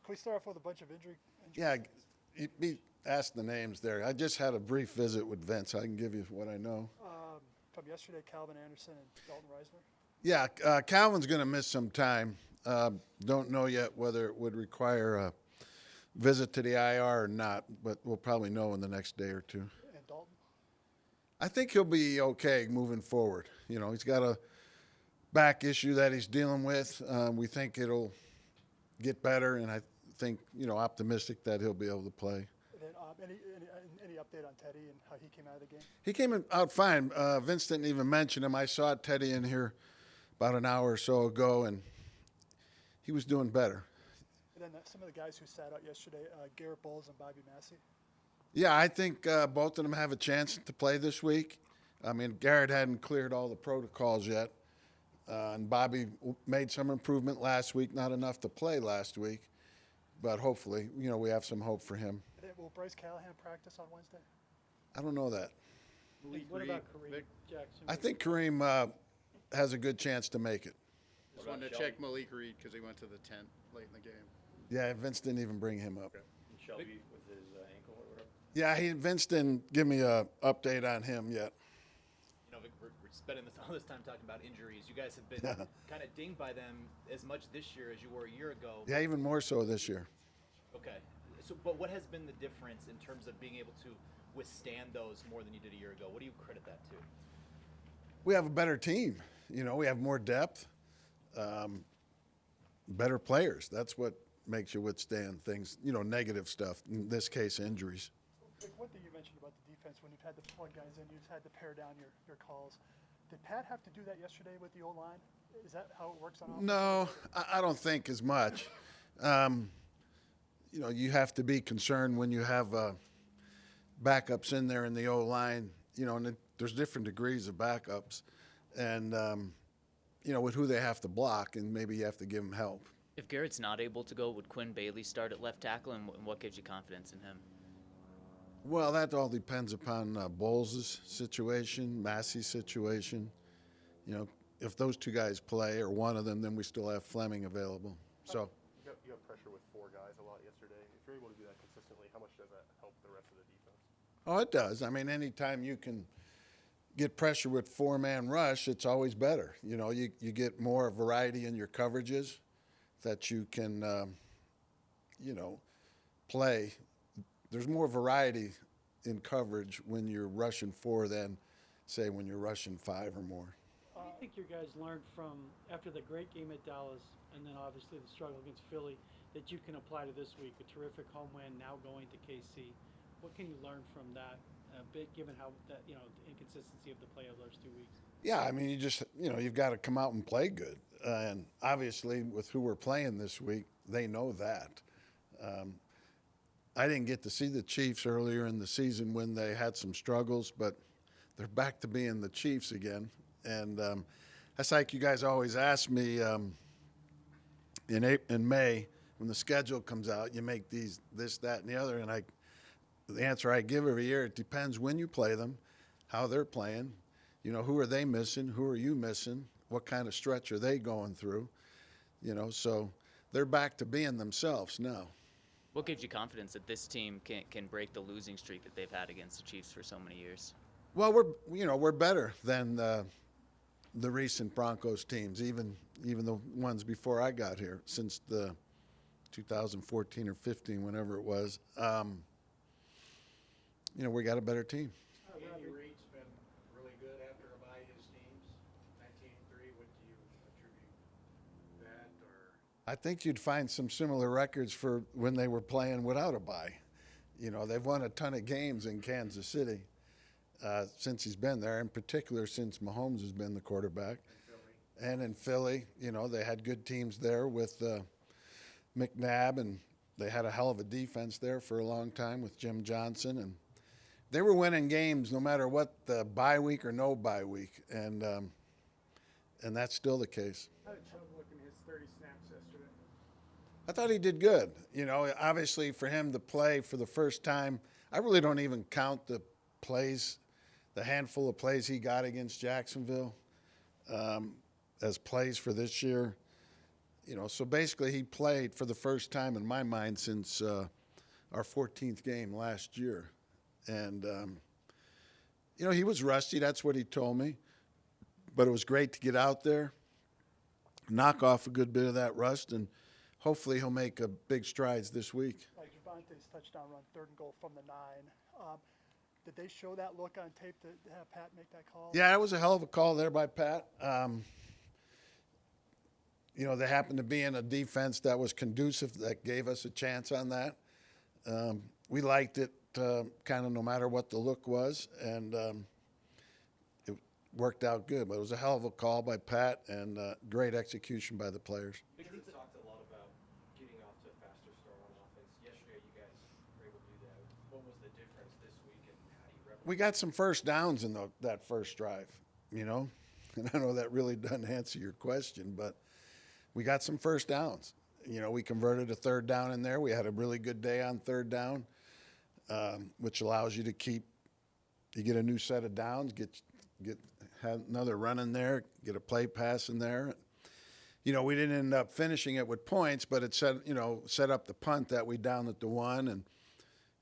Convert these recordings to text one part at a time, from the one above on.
Can we start off with a bunch of injuries? Yeah, he asked the names there. I just had a brief visit with Vince. I can give you what I know. From yesterday, Calvin Anderson and Dalton Reisner. Yeah, Calvin's going to miss some time. Don't know yet whether it would require a visit to the IR or not, but we'll probably know in the next day or two. And Dalton? I think he'll be okay moving forward. You know, he's got a back issue that he's dealing with. We think it'll get better, and I think, optimistic that he'll be able to play. And then any update on Teddy and how he came out of the game? He came out fine. Vince didn't even mention him. I saw Teddy in here about an hour or so ago, and he was doing better. And then some of the guys who sat out yesterday, Garrett Bowles and Bobby Massey. Yeah, I think both of them have a chance to play this week. I mean, Garrett hadn't cleared all the protocols yet, and Bobby made some improvement last week, not enough to play last week, but hopefully, we have some hope for him. And then will Bryce Callahan practice on Wednesday? I don't know that. What about Kareem Jackson? I think Kareem has a good chance to make it. Just wanted to check Malik Reed because he went to the tent late in the game. Yeah, Vince didn't even bring him up. Okay. And Shelby with his ankle or whatever. Yeah, Vince didn't give me an update on him yet. Vic, we're spending all this time talking about injuries. You guys have been kind of dinged by them as much this year as you were a year ago. Yeah, even more so this year. Okay. But what has been the difference in terms of being able to withstand those more than you did a year ago? What do you credit that to? We have a better team. We have more depth, better players. That's what makes you withstand things, negative stuff, in this case, injuries. Vic, one thing you mentioned about the defense, when you've had to plug guys in, you've had to pare down your calls. Did Pat have to do that yesterday with the O-line? Is that how it works on offense? No, I don't think as much. You have to be concerned when you have backups in there in the O-line, and there's different degrees of backups. And, with who they have to block, and maybe you have to give them help. If Garrett's not able to go, would Quinn Bailey start at left tackle, and what gives you confidence in him? Well, that all depends upon Bowles' situation, Massey's situation. If those two guys play, or one of them, then we still have Fleming available. So You have pressure with four guys a lot yesterday. If you're able to do that consistently, how much does that help the rest of the defense? Oh, it does. I mean, anytime you can get pressure with four-man rush, it's always better. You get more variety in your coverages that you can, play. There's more variety in coverage when you're rushing four than, say, when you're rushing five or more. What do you think your guys learned from after the great game at Dallas and then obviously the struggle against Philly that you can apply to this week? A terrific home win, now going to KC. What can you learn from that, given how that the inconsistency of the play of those 2 weeks? Yeah, I mean, you've got to come out and play good, and obviously with who we're playing this week, they know that. I didn't get to see the Chiefs earlier in the season when they had some struggles, but they're back to being the Chiefs again. And that's like you guys always ask me in May when the schedule comes out, you make this, that, and the other. And the answer I give every year, it depends when you play them, how they're playing. Who are they missing? Who are you missing? What kind of stretch are they going through? So they're back to being themselves now. What gives you confidence that this team can break the losing streak that they've had against the Chiefs for so many years? Well, we're better than the recent Broncos teams, even the ones before I got here, since the 2014 or 15, whenever it was. We got a better team. Andy Reid's been really good after a bye his teams. 19-3, what do you attribute that or? I think you'd find some similar records for when they were playing without a bye. They've won a ton of games in Kansas City since he's been there, in particular since Mahomes has been the quarterback. And in Philly, they had good teams there with McNabb, and they had a hell of a defense there for a long time with Jim Johnson. And they were winning games no matter what, the bye week or no bye week. And that's still the case. How did Chubb look in his 30 snaps yesterday? I thought he did good. Obviously for him to play for the first time, I really don't even count the plays, the handful of plays he got against Jacksonville as plays for this year. So basically he played for the first time in my mind since our 14th game last year. And, he was rusty. That's what he told me. But it was great to get out there, knock off a good bit of that rust, and hopefully he'll make a big strides this week. Like Javante's touchdown run, 3rd and goal from the 9. Did they show that look on tape to have Pat make that call? Yeah, it was a hell of a call there by Pat. They happened to be in a defense that was conducive, that gave us a chance on that. We liked it kind of no matter what the look was, and it worked out good. But it was a hell of a call by Pat and great execution by the players. Big Team talked a lot about getting off to a faster start on offense. Yesterday, you guys were able to do that. What was the difference this week, and how do you replicate? We got some first downs in that first drive, and I know that really doesn't answer your question, but we got some first downs. We converted a 3rd down in there. We had a really good day on 3rd down, which allows you to you get a new set of downs, have another run in there, get a play pass in there. We didn't end up finishing it with points, but it set up the punt that we downed at the 1,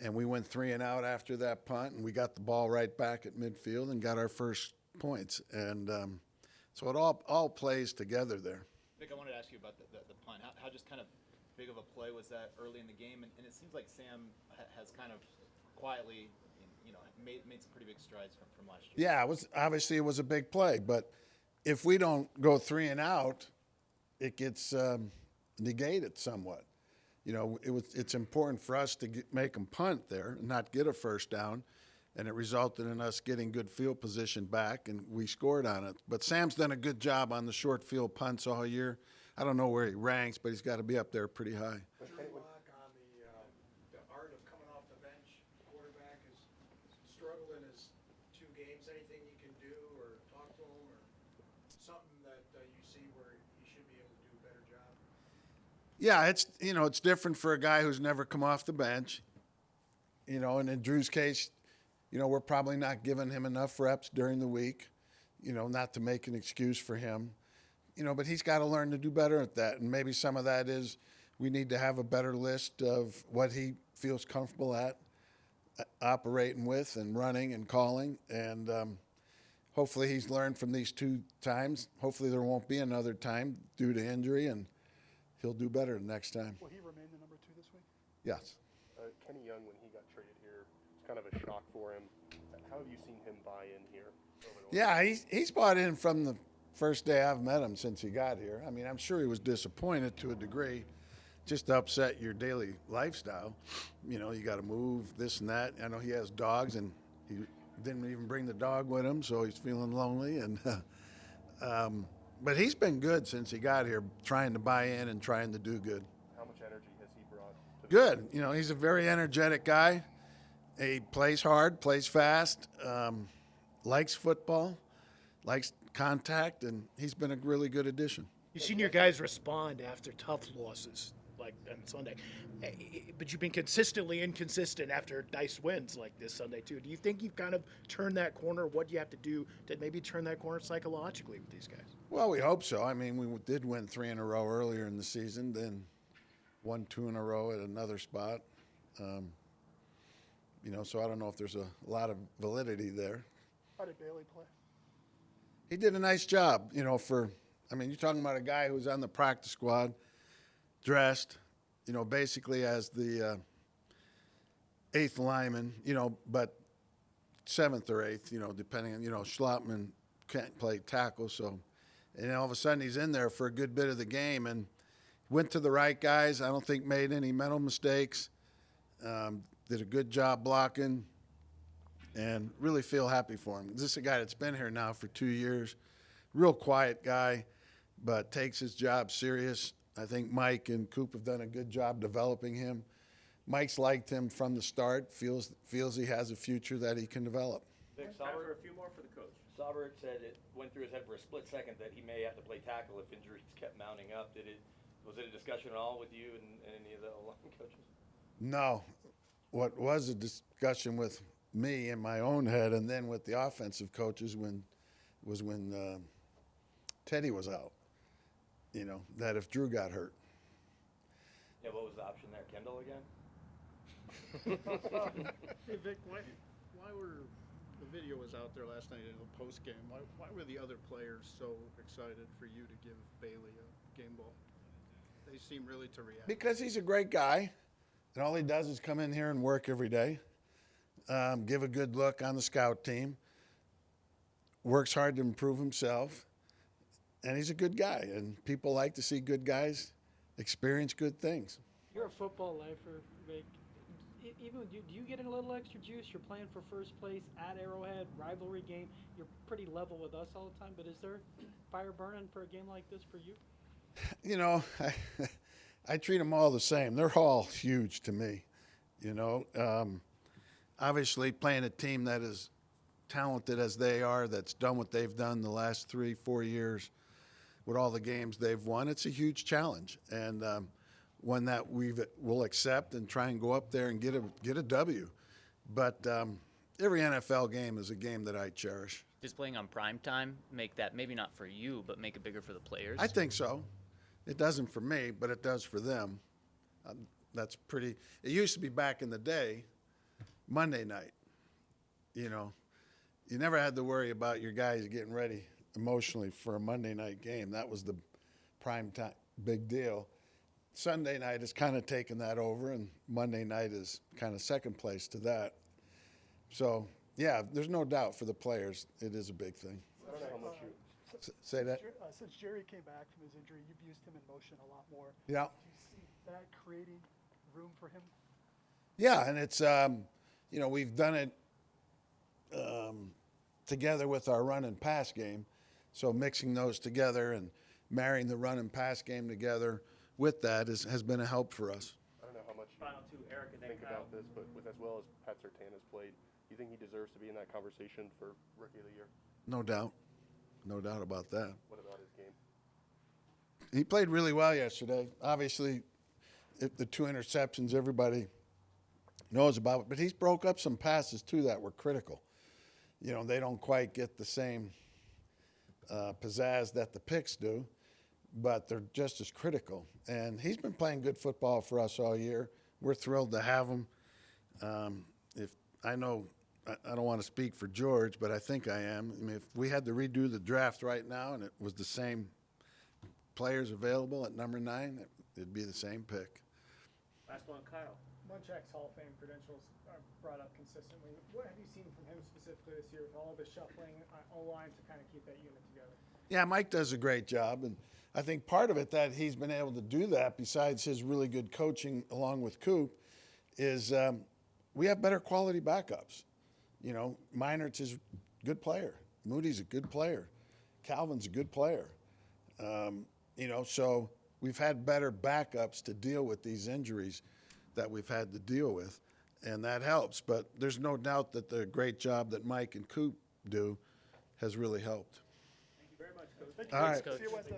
and we went 3 and out after that punt, and we got the ball right back at midfield and got our first points. And so it all plays together there. Vic, I wanted to ask you about the punt. How just kind of big of a play was that early in the game? And it seems like Sam has kind of quietly, made some pretty big strides from last year. Yeah, it was a big play, but if we don't go 3 and out, it gets negated somewhat. It's important for us to make them punt there and not get a first down, and it resulted in us getting good field position back, and we scored on it. But Sam's done a good job on the short field punts all year. I don't know where he ranks, but he's got to be up there pretty high. What's your lock on the art of coming off the bench? Quarterback has struggled in his 2 games. Anything you can do or talk to him or something that you see where he should be able to do a better job? Yeah, it's different for a guy who's never come off the bench. And in Drew's case, we're probably not giving him enough reps during the week, not to make an excuse for him. But he's got to learn to do better at that. And maybe some of that is we need to have a better list of what he feels comfortable at operating with and running and calling. And hopefully he's learned from these 2 times. Hopefully there won't be another time due to injury, and he'll do better the next time. Will he remain the number 2 this week? Yes. Kenny Young, when he got traded here, it's kind of a shock for him. How have you seen him buy in here? Yeah, he's bought in from the first day I've met him since he got here. I mean, I'm sure he was disappointed to a degree, just to upset your daily lifestyle. You got to move, this and that. I know he has dogs, and he didn't even bring the dog with him, so he's feeling lonely. And but he's been good since he got here, trying to buy in and trying to do good. How much energy has he brought to the Good. He's a very energetic guy. He plays hard, plays fast, likes football, likes contact, and he's been a really good addition. You've seen your guys respond after tough losses, like on Sunday. But you've been consistently inconsistent after nice wins like this Sunday, too. Do you think you've kind of turned that corner? What do you have to do to maybe turn that corner psychologically with these guys? Well, we hope so. I mean, we did win 3 in a row earlier in the season, then won 2 in a row at another spot. So I don't know if there's a lot of validity there. How did Bailey play? He did a nice job, you're talking about a guy who's on the practice squad, dressed, basically as the 8th lineman, but 7th or 8th, depending on, Schlappman can't play tackle, so, and all of a sudden he's in there for a good bit of the game and went to the right guys. I don't think made any mental mistakes, did a good job blocking, and really feel happy for him. This is a guy that's been here now for 2 years, real quiet guy, but takes his job serious. I think Mike and Coop have done a good job developing him. Mike's liked him from the start, feels he has a future that he can develop. Vic, Sauber, a few more for the coach. Sauber said it went through his head for a split second that he may have to play tackle if injuries kept mounting up. Was it a discussion at all with you and any of the O-line coaches? No. What was a discussion with me in my own head and then with the offensive coaches when Teddy was out. you know, that if Drew got hurt. Yeah, what was the option there? Kendall again? Hey Vic, why were the video was out there last night in the post game? Why were the other players so excited for you to give Bailey a game ball? They seem really to react. Because he's a great guy, and all he does is come in here and work every day, give a good look on the scout team, works hard to improve himself, and he's a good guy. And people like to see good guys experience good things. You're a football lifer, Vic. Even do you get a little extra juice? You're playing for first place at Arrowhead, rivalry game. You're pretty level with us all the time, but is there fire burning for a game like this for you? You know, I treat them all the same. They're all huge to me, you know. Obviously, playing a team that is talented as they are, that's done what they've done the last 3-4 years with all the games they've won, it's a huge challenge. And one that we'll accept and try and go up there and get a W. But every NFL game is a game that I cherish. Does playing on prime time make that, maybe not for you, but make it bigger for the players? I think so. It doesn't for me, but it does for them. That's pretty. It used to be back in the day, Monday night. You know, you never had to worry about your guys getting ready emotionally for a Monday night game. That was the prime time big deal. Sunday night has kind of taken that over, and Monday night is kind of second place to that. So, yeah, there's no doubt for the players, it is a big thing. I don't know how much you. Say that? Since Jerry came back from his injury, you've used him in motion a lot more. Yeah. Do you see that creating room for him? Yeah, and it's, you know, we've done it together with our run and pass game. So mixing those together and marrying the run and pass game together with that has been a help for us. I don't know how much you Final two, Eric and then think Kyle. about this, but with as well as Pat Surtain has played, do you think he deserves to be in that conversation for Rookie of the Year? No doubt. No doubt about that. What about his game? He played really well yesterday. Obviously, the 2 interceptions everybody knows about, but he's broke up some passes too that were critical. You know, they don't quite get the same pizzazz that the picks do, but they're just as critical. And he's been playing good football for us all year. We're thrilled to have him. If I know, I don't want to speak for George, but I think I am. I mean, if we had to redo the draft right now and it was the same players available at number 9, it'd be the same pick. Last one, Kyle. Munchak's Hall of Fame credentials are brought up consistently. What have you seen from him specifically this year with all the shuffling O-line to kind of keep that unit together? Yeah, Mike does a great job, and I think part of it that he's been able to do that, besides his really good coaching along with Coop, is we have better quality backups. You know, Meinert's is a good player. Moody's a good player. Calvin's a good player. You know, so we've had better backups to deal with these injuries that we've had to deal with, and that helps. But there's no doubt that the great job that Mike and Coop do has really helped. Thank you very much, Coach. Thank you. All right. See you Wednesday.